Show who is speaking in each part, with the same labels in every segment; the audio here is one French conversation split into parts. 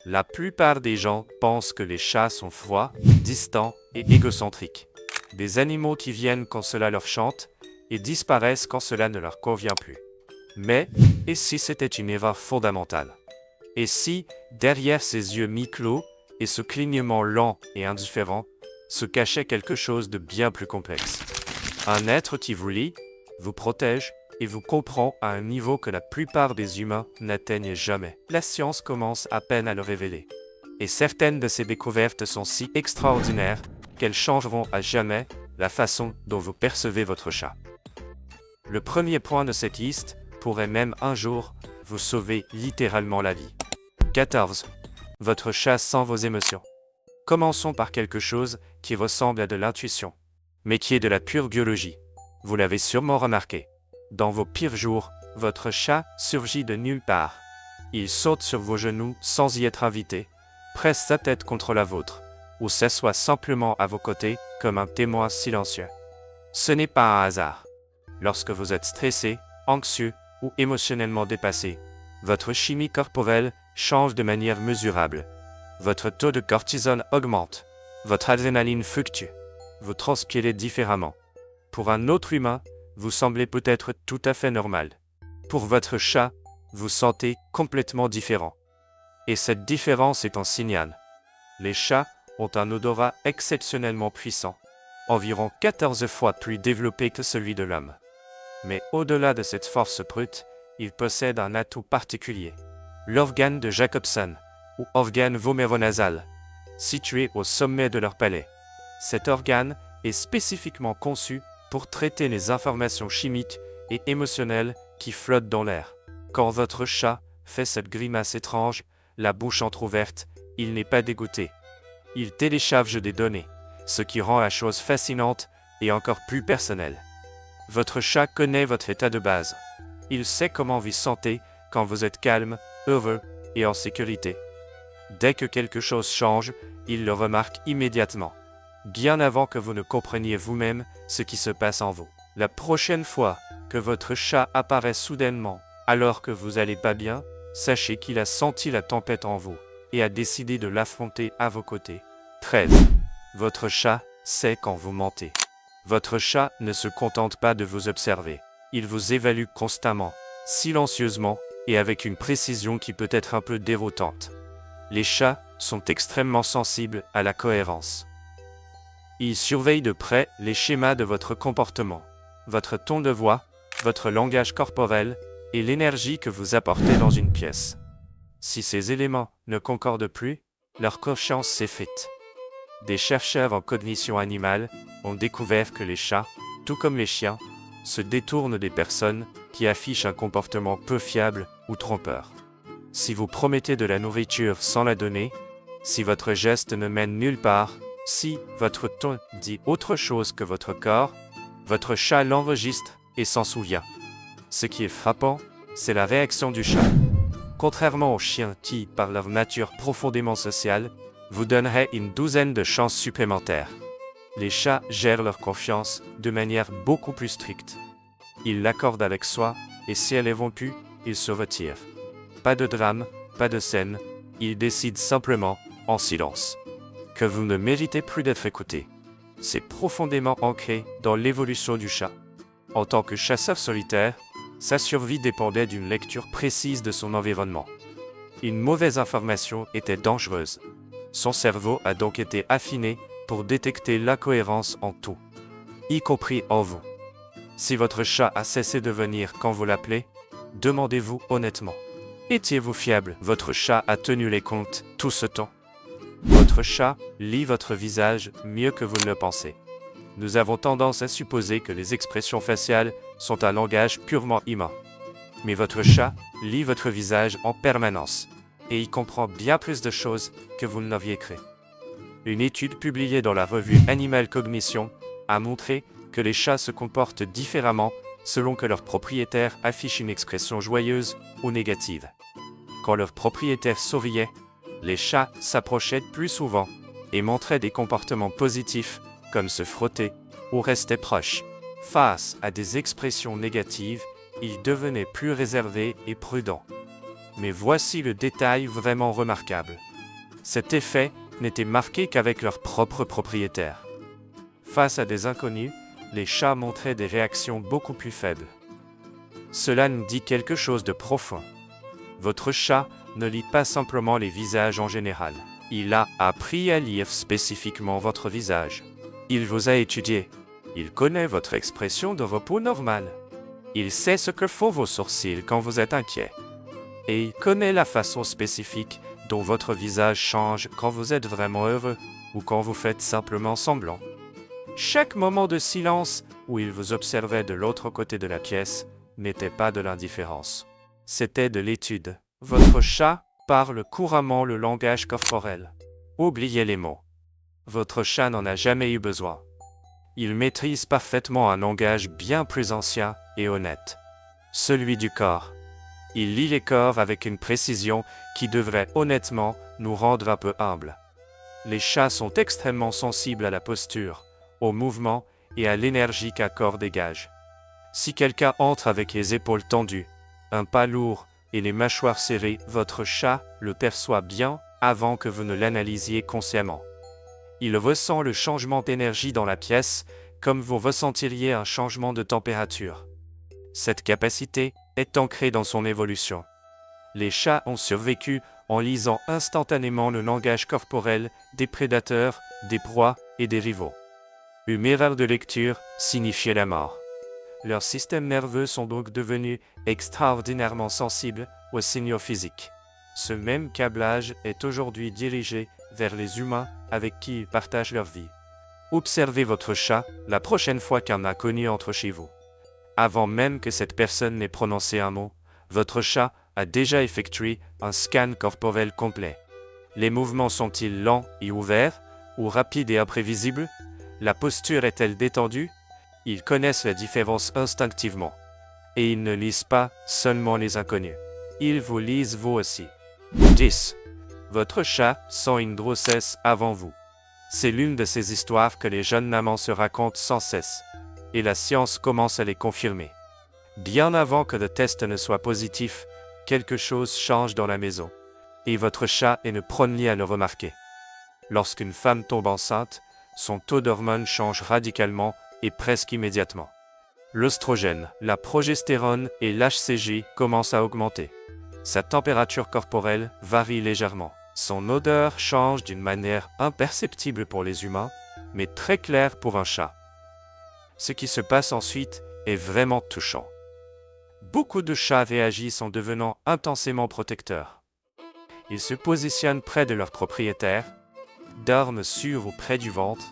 Speaker 1: La plupart des gens pensent que les chats sont froids, distants et égocentriques. Des animaux qui viennent quand cela leur chante et disparaissent quand cela ne leur convient plus. Mais, et si c'était une erreur fondamentale? Et si, derrière ces yeux mi-clos et ce clignement lent et indifférent, se cachait quelque chose de bien plus complexe? Un être qui vous lie, vous protège et vous comprend à un niveau que la plupart des humains n'atteignent jamais. La science commence à peine à le révéler. Et certaines de ces découvertes sont si extraordinaires qu'elles changeront à jamais la façon dont vous percevez votre chat. Le premier point de cette liste pourrait même un jour vous sauver littéralement la vie. 14. Votre chat sent vos émotions. Commençons par quelque chose qui ressemble à de l'intuition, mais qui est de la pure biologie. Vous l'avez sûrement remarqué. Dans vos pires jours, votre chat surgit de nulle part. Il saute sur vos genoux sans y être invité, presse sa tête contre la vôtre, ou s'assoit simplement à vos côtés comme un témoin silencieux. Ce n'est pas un hasard. Lorsque vous êtes stressé, anxieux ou émotionnellement dépassé, votre chimie corporelle change de manière mesurable. Votre taux de cortisol augmente, votre adrénaline fluctue, vous transpirez différemment. Pour un autre humain, vous semblez peut-être tout à fait normal. Pour votre chat, vous sentez complètement différent. Et cette différence est un signal. Les chats ont un odorat exceptionnellement puissant, environ 14 fois plus développé que celui de l'homme. Mais au-delà de cette force brute, ils possèdent un atout particulier. L'organe de Jacobson, ou organe voméronasal, situé au sommet de leur palais. Cet organe est spécifiquement conçu pour traiter les informations chimiques et émotionnelles qui flottent dans l'air. Quand votre chat fait cette grimace étrange, la bouche entrouverte, il n'est pas dégoûté. Il télécharge des données, ce qui rend la chose fascinante et encore plus personnelle. Votre chat connaît votre état de base. Il sait comment vous sentez quand vous êtes calme, heureux et en sécurité. Dès que quelque chose change, il le remarque immédiatement, bien avant que vous ne compreniez vous-même ce qui se passe en vous. La prochaine fois que votre chat apparaît soudainement, alors que vous allez pas bien, sachez qu'il a senti la tempête en vous et a décidé de l'affronter à vos côtés. 13. Votre chat sait quand vous mentez. Votre chat ne se contente pas de vous observer. Il vous évalue constamment, silencieusement et avec une précision qui peut être un peu déroutante. Les chats sont extrêmement sensibles à la cohérence. Ils surveillent de près les schémas de votre comportement, votre ton de voix, votre langage corporel et l'énergie que vous apportez dans une pièce. Si ces éléments ne concordent plus, leur confiance s'effrite. Des chercheurs en cognition animale ont découvert que les chats, tout comme les chiens, se détournent des personnes qui affichent un comportement peu fiable ou trompeur. Si vous promettez de la nourriture sans la donner, si votre geste ne mène nulle part, si votre ton dit autre chose que votre corps, votre chat l'enregistre et s'en souvient. Ce qui est frappant, c'est la réaction du chat. Contrairement aux chiens qui, par leur nature profondément sociale, vous donneraient une douzaine de chances supplémentaires. Les chats gèrent leur confiance de manière beaucoup plus stricte. Ils l'accordent avec soi, et si elle est rompue, ils se retirent. Pas de drame, pas de scène, ils décident simplement, en silence, que vous ne méritez plus d'être écouté. C'est profondément ancré dans l'évolution du chat. En tant que chasseur solitaire, sa survie dépendait d'une lecture précise de son environnement. Une mauvaise information était dangereuse. Son cerveau a donc été affiné pour détecter l'incohérence en tout, y compris en vous. Si votre chat a cessé de venir quand vous l'appelez, demandez-vous honnêtement. Étiez-vous fiable? Votre chat a tenu les comptes tout ce temps? Votre chat lit votre visage mieux que vous ne le pensez. Nous avons tendance à supposer que les expressions faciales sont un langage purement humain. Mais votre chat lit votre visage en permanence, et il comprend bien plus de choses que vous ne l'aviez cru. Une étude publiée dans la revue Animal Cognition a montré que les chats se comportent différemment selon que leur propriétaire affiche une expression joyeuse ou négative. Quand leur propriétaire souriait, les chats s'approchaient plus souvent et montraient des comportements positifs comme se frotter ou rester proches. Face à des expressions négatives, ils devenaient plus réservés et prudents. Mais voici le détail vraiment remarquable. Cet effet n'était marqué qu'avec leurs propres propriétaires. Face à des inconnus, les chats montraient des réactions beaucoup plus faibles. Cela nous dit quelque chose de profond. Votre chat ne lit pas simplement les visages en général. Il a appris à lire spécifiquement votre visage. Il vous a étudié. Il connaît votre expression de repos normale. Il sait ce que font vos sourcils quand vous êtes inquiet. Et il connaît la façon spécifique dont votre visage change quand vous êtes vraiment heureux ou quand vous faites simplement semblant. Chaque moment de silence où il vous observait de l'autre côté de la pièce n'était pas de l'indifférence. C'était de l'étude. Votre chat parle couramment le langage corporel. Oubliez les mots. Votre chat n'en a jamais eu besoin. Il maîtrise parfaitement un langage bien plus ancien et honnête. Celui du corps. Il lit les corps avec une précision qui devrait honnêtement nous rendre un peu humbles. Les chats sont extrêmement sensibles à la posture, au mouvement et à l'énergie qu'un corps dégage. Si quelqu'un entre avec les épaules tendues, un pas lourd et les mâchoires serrées, votre chat le perçoit bien avant que vous ne l'analysiez consciemment. Il ressent le changement d'énergie dans la pièce comme vous ressentiriez un changement de température. Cette capacité est ancrée dans son évolution. Les chats ont survécu en lisant instantanément le langage corporel des prédateurs, des proies et des rivaux. Une erreur de lecture signifiait la mort. Leurs systèmes nerveux sont donc devenus extraordinairement sensibles aux signaux physiques. Ce même câblage est aujourd'hui dirigé vers les humains avec qui ils partagent leur vie. Observez votre chat la prochaine fois qu'un inconnu entre chez vous. Avant même que cette personne n'ait prononcé un mot, votre chat a déjà effectué un scan corporel complet. Les mouvements sont-ils lents et ouverts, ou rapides et imprévisibles? La posture est-elle détendue? Ils connaissent la différence instinctivement. Et ils ne lisent pas seulement les inconnus. Ils vous lisent vous aussi. 10. Votre chat sent une grossesse avant vous. C'est l'une de ces histoires que les jeunes mamans se racontent sans cesse. Et la science commence à les confirmer. Bien avant que le test ne soit positif, quelque chose change dans la maison. Et votre chat est le premier à le remarquer. Lorsqu'une femme tombe enceinte, son taux d'hormones change radicalement et presque immédiatement. L'œstrogène, la progestérone et l'HCG commencent à augmenter. Sa température corporelle varie légèrement. Son odeur change d'une manière imperceptible pour les humains, mais très claire pour un chat. Ce qui se passe ensuite est vraiment touchant. Beaucoup de chats réagissent en devenant intensément protecteurs. Ils se positionnent près de leur propriétaire, dorment sur ou près du ventre,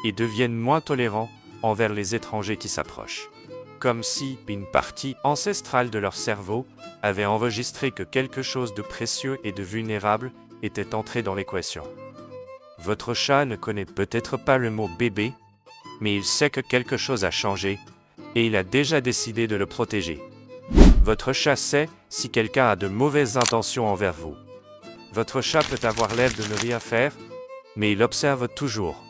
Speaker 1: et deviennent moins tolérants envers les étrangers qui s'approchent. Comme si une partie ancestrale de leur cerveau avait enregistré que quelque chose de précieux et de vulnérable était entré dans l'équation. Votre chat ne connaît peut-être pas le mot bébé, mais il sait que quelque chose a changé, et il a déjà décidé de le protéger. Votre chat sait si quelqu'un a de mauvaises intentions envers vous. Votre chat peut avoir l'air de ne rien faire, mais il observe toujours.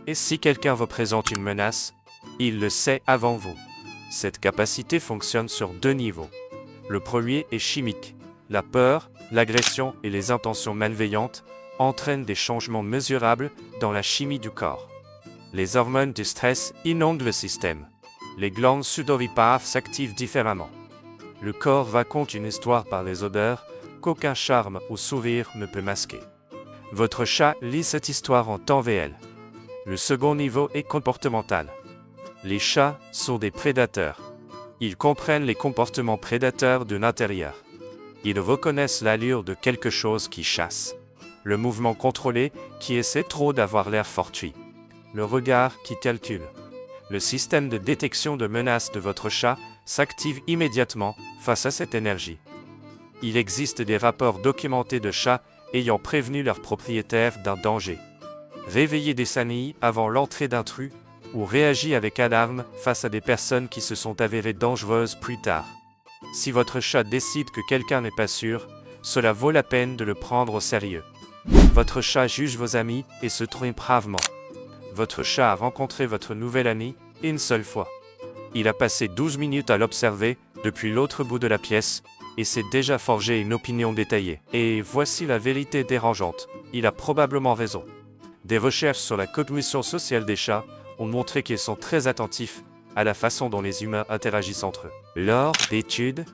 Speaker 1: Et si quelqu'un vous présente une menace, il le sait avant vous. Cette capacité fonctionne sur 2 niveaux. Le premier est chimique. La peur, l'agression et les intentions malveillantes entraînent des changements mesurables dans la chimie du corps. Les hormones du stress inondent le système. Les glandes sudoripares s'activent différemment. Le corps raconte une histoire par les odeurs qu'aucun charme ou sourire ne peut masquer. Votre chat lit cette histoire en temps réel. Le second niveau est comportemental. Les chats sont des prédateurs. Ils comprennent les comportements prédateurs de l'intérieur. Ils reconnaissent l'allure de quelque chose qui chasse. Le mouvement contrôlé qui essaie trop d'avoir l'air fortuit. Le regard qui calcule. Le système de détection de menaces de votre chat s'active immédiatement face à cette énergie. Il existe des rapports documentés de chats ayant prévenu leurs propriétaires d'un danger. Réveillé des familles avant l'entrée d'intrus ou réagi avec alarme face à des personnes qui se sont avérées dangereuses plus tard. Si votre chat décide que quelqu'un n'est pas sûr, cela vaut la peine de le prendre au sérieux. Votre chat juge vos amis et se trompe bravement. Votre chat a rencontré votre nouvel ami une seule fois. Il a passé 12 minutes à l'observer depuis l'autre bout de la pièce, et s'est déjà forgé une opinion détaillée. Et voici la vérité dérangeante. Il a probablement raison. Des recherches sur la cognition sociale des chats ont montré qu'ils sont très attentifs à la façon dont les humains interagissent entre eux. Lors d'études,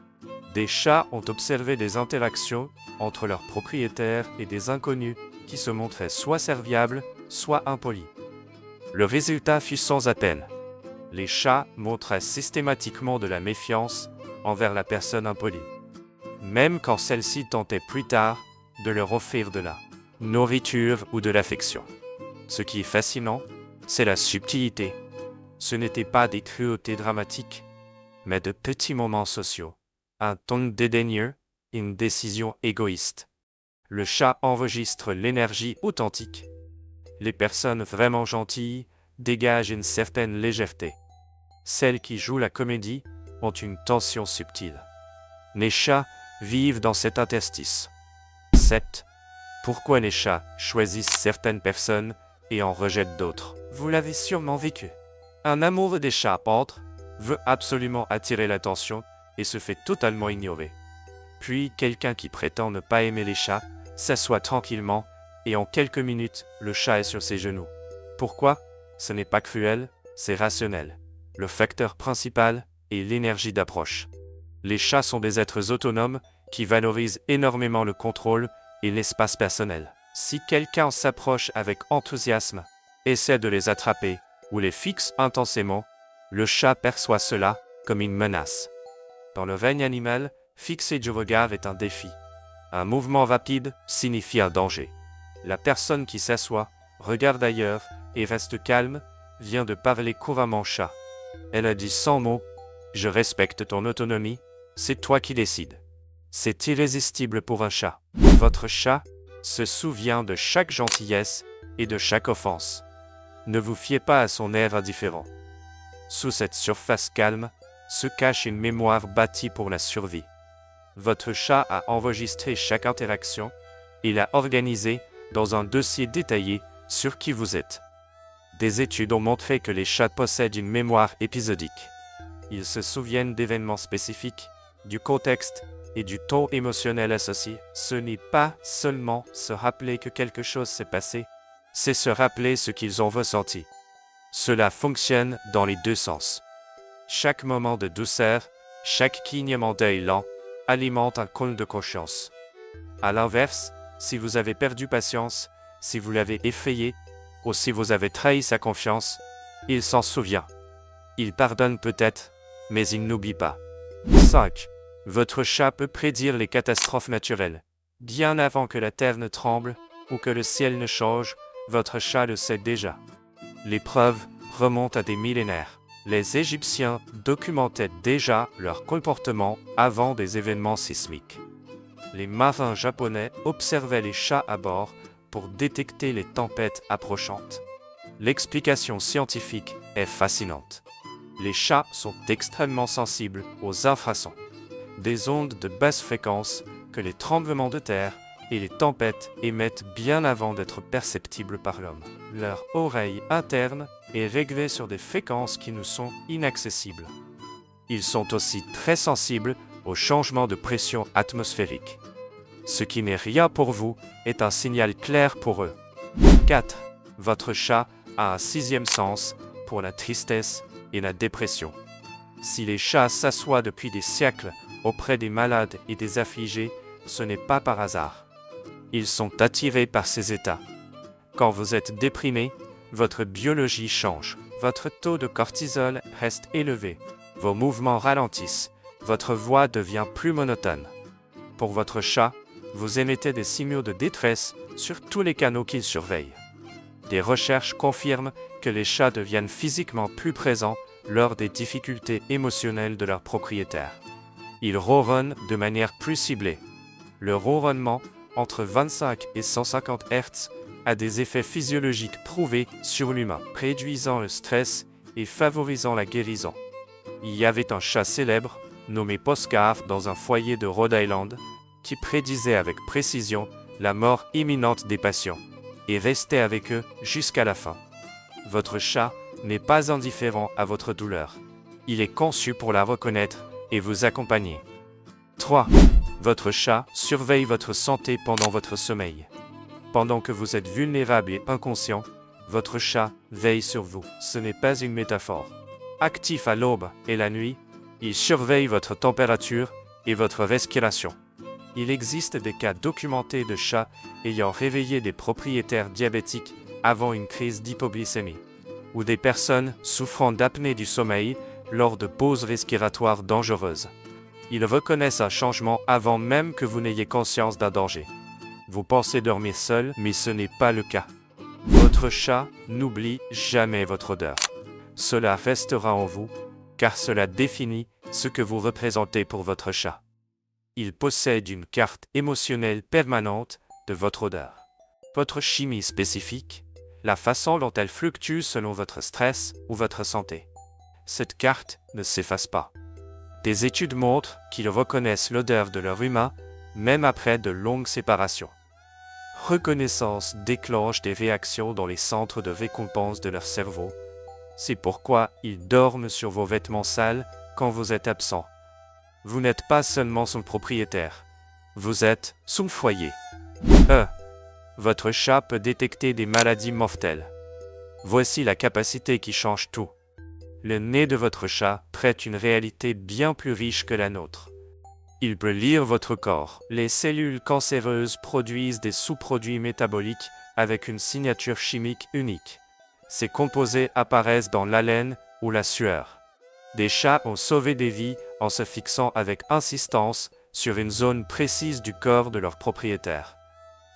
Speaker 1: des chats ont observé des interactions entre leurs propriétaires et des inconnus qui se montraient soit serviables, soit impolis. Le résultat fut sans appel. Les chats montraient systématiquement de la méfiance envers la personne impolie, même quand celle-ci tentait plus tard de leur offrir de la nourriture ou de l'affection. Ce qui est fascinant, c'est la subtilité. Ce n'était pas des cruautés dramatiques, mais de petits moments sociaux. Un ton dédaigneux, une décision égoïste. Le chat enregistre l'énergie authentique. Les personnes vraiment gentilles dégagent une certaine légèreté. Celles qui jouent la comédie ont une tension subtile. Les chats vivent dans cet interstice. 7. Pourquoi les chats choisissent certaines personnes et en rejettent d'autres? Vous l'avez sûrement vécu. Un amoureux des chats entre, veut absolument attirer l'attention et se fait totalement ignorer. Puis quelqu'un qui prétend ne pas aimer les chats s'assoit tranquillement et en quelques minutes, le chat est sur ses genoux. Pourquoi? Ce n'est pas cruel, c'est rationnel. Le facteur principal est l'énergie d'approche. Les chats sont des êtres autonomes qui valorisent énormément le contrôle et l'espace personnel. Si quelqu'un s'approche avec enthousiasme, essaie de les attraper ou les fixe intensément, le chat perçoit cela comme une menace. Dans le règne animal, fixer du regard est un défi. Un mouvement rapide signifie un danger. La personne qui s'assoit, regarde ailleurs et reste calme vient de parler couramment chat. Elle a dit sans mots « Je respecte ton autonomie, c'est toi qui décides ». C'est irrésistible pour un chat. Votre chat se souvient de chaque gentillesse et de chaque offense. Ne vous fiez pas à son air indifférent. Sous cette surface calme se cache une mémoire bâtie pour la survie. Votre chat a enregistré chaque interaction et l'a organisée dans un dossier détaillé sur qui vous êtes. Des études ont montré que les chats possèdent une mémoire épisodique. Ils se souviennent d'événements spécifiques, du contexte et du ton émotionnel associé. Ce n'est pas seulement se rappeler que quelque chose s'est passé, c'est se rappeler ce qu'ils ont ressenti. Cela fonctionne dans les deux sens. Chaque moment de douceur, chaque clignement d'œil lent, alimente un cône de conscience. À l'inverse, si vous avez perdu patience, si vous l'avez effrayé, ou si vous avez trahi sa confiance, il s'en souvient. Il pardonne peut-être, mais il n'oublie pas. 5. Votre chat peut prédire les catastrophes naturelles. Bien avant que la terre ne tremble ou que le ciel ne change, votre chat le sait déjà. Les preuves remontent à des millénaires. Les Égyptiens documentaient déjà leur comportement avant des événements sismiques. Les marins japonais observaient les chats à bord pour détecter les tempêtes approchantes. L'explication scientifique est fascinante. Les chats sont extrêmement sensibles aux infrasons, des ondes de basse fréquence que les tremblements de terre et les tempêtes émettent bien avant d'être perceptibles par l'homme. Leur oreille interne est réglée sur des fréquences qui nous sont inaccessibles. Ils sont aussi très sensibles aux changements de pression atmosphérique. Ce qui n'est rien pour vous est un signal clair pour eux. 4. Votre chat a un sixième sens pour la tristesse et la dépression. Si les chats s'assoient depuis des siècles auprès des malades et des affligés, ce n'est pas par hasard. Ils sont attirés par ces états. Quand vous êtes déprimé, votre biologie change. Votre taux de cortisol reste élevé. Vos mouvements ralentissent. Votre voix devient plus monotone. Pour votre chat, vous émettez des signaux de détresse sur tous les canaux qu'il surveille. Des recherches confirment que les chats deviennent physiquement plus présents lors des difficultés émotionnelles de leurs propriétaires. Ils ronronnent de manière plus ciblée. Le ronronnement, entre 25 et 150 Hz, a des effets physiologiques prouvés sur l'humain, réduisant le stress et favorisant la guérison. Il y avait un chat célèbre, nommé Poscar, dans un foyer de Rhode Island, qui prédisait avec précision la mort imminente des patients, et restait avec eux jusqu'à la fin. Votre chat n'est pas indifférent à votre douleur. Il est conçu pour la reconnaître et vous accompagner. 3. Votre chat surveille votre santé pendant votre sommeil. Pendant que vous êtes vulnérable et inconscient, votre chat veille sur vous. Ce n'est pas une métaphore. Actif à l'aube et la nuit, il surveille votre température et votre respiration. Il existe des cas documentés de chats ayant réveillé des propriétaires diabétiques avant une crise d'hypoglycémie, ou des personnes souffrant d'apnée du sommeil lors de pauses respiratoires dangereuses. Ils reconnaissent un changement avant même que vous n'ayez conscience d'un danger. Vous pensez dormir seul, mais ce n'est pas le cas. Votre chat n'oublie jamais votre odeur. Cela restera en vous, car cela définit ce que vous représentez pour votre chat. Il possède une carte émotionnelle permanente de votre odeur. Votre chimie spécifique, la façon dont elle fluctue selon votre stress ou votre santé. Cette carte ne s'efface pas. Des études montrent qu'ils reconnaissent l'odeur de leur humain, même après de longues séparations. Reconnaissance déclenche des réactions dans les centres de récompense de leur cerveau. C'est pourquoi ils dorment sur vos vêtements sales quand vous êtes absent. Vous n'êtes pas seulement son propriétaire, vous êtes son foyer. Votre chat peut détecter des maladies mortelles. Voici la capacité qui change tout. Le nez de votre chat traite une réalité bien plus riche que la nôtre. Il peut lire votre corps. Les cellules cancéreuses produisent des sous-produits métaboliques avec une signature chimique unique. Ces composés apparaissent dans l'haleine ou la sueur. Des chats ont sauvé des vies en se fixant avec insistance sur une zone précise du corps de leur propriétaire,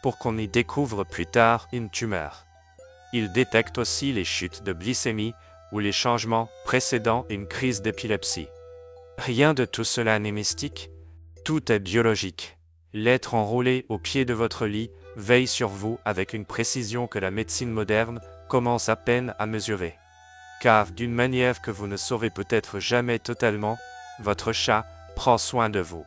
Speaker 1: pour qu'on y découvre plus tard une tumeur. Ils détectent aussi les chutes de glycémie ou les changements précédant une crise d'épilepsie. Rien de tout cela n'est mystique, tout est biologique. L'être enroulé au pied de votre lit veille sur vous avec une précision que la médecine moderne commence à peine à mesurer. Car d'une manière que vous ne saurez peut-être jamais totalement, votre chat prend soin de vous.